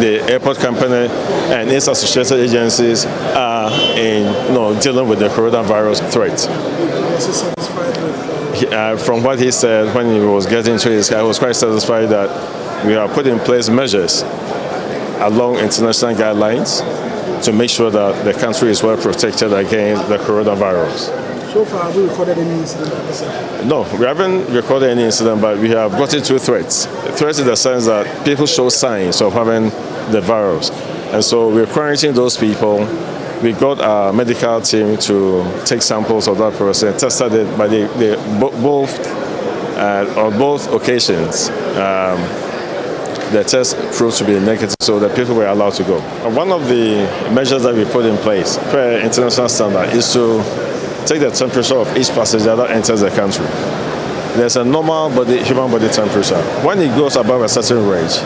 the airport company and its associated agencies are in dealing with the coronavirus threat. From what he said when he was getting to his, I was quite satisfied that we have put in place measures along international guidelines to make sure that the country is well protected against the coronavirus. So far, have we recorded any incident? No, we haven't recorded any incident, but we have gotten two threats. Threats in the sense that people show signs of having the virus. And so we're quarantining those people. We got our medical team to take samples of that person, tested it, but on both occasions, the test proved to be negative, so the people were allowed to go. One of the measures that we put in place, per international standard, is to take the temperature of each passenger that enters the country. There's a normal human body temperature. When it goes above a certain range,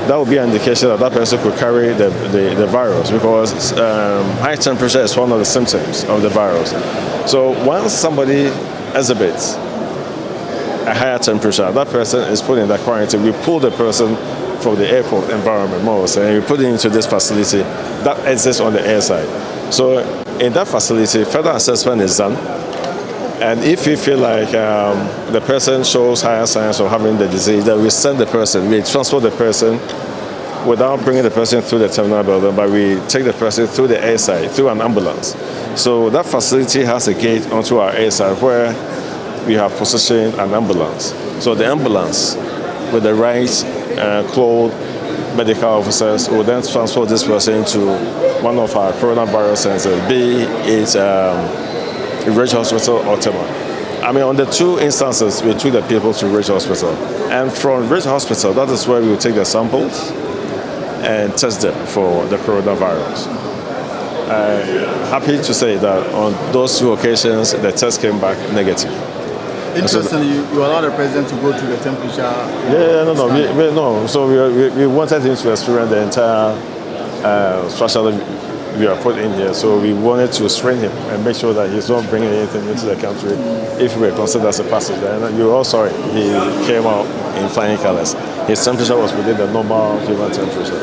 that would be an indication that that person could carry the virus, because high temperature is one of the symptoms of the virus. So once somebody exhibits a higher temperature, that person is put in that quarantine. We pull the person from the airport environment, more so, and we put it into this facility that exists on the air side. So in that facility, further assessment is done. And if we feel like the person shows higher signs of having the disease, then we send the person, we transport the person without bringing the person through the terminal building, but we take the person through the airside, through an ambulance. So that facility has a gate onto our airside where we have positioned an ambulance. So the ambulance, with the right clothed medical officers, will then transport this person to one of our coronavirus centers, be it Ridge Hospital or Tema. I mean, on the two instances, we took the people to Ridge Hospital. And from Ridge Hospital, that is where we will take the samples and test them for the coronavirus. Happy to say that on those two occasions, the test came back negative. Interestingly, you allowed the president to go to the temperature? No. So we wanted him to experience the entire structure that we are put in here. So we wanted to strain him and make sure that he's not bringing anything into the country if we were considered as a passenger. And you all saw it. He came out in flying colors. His temperature was within the normal human temperature.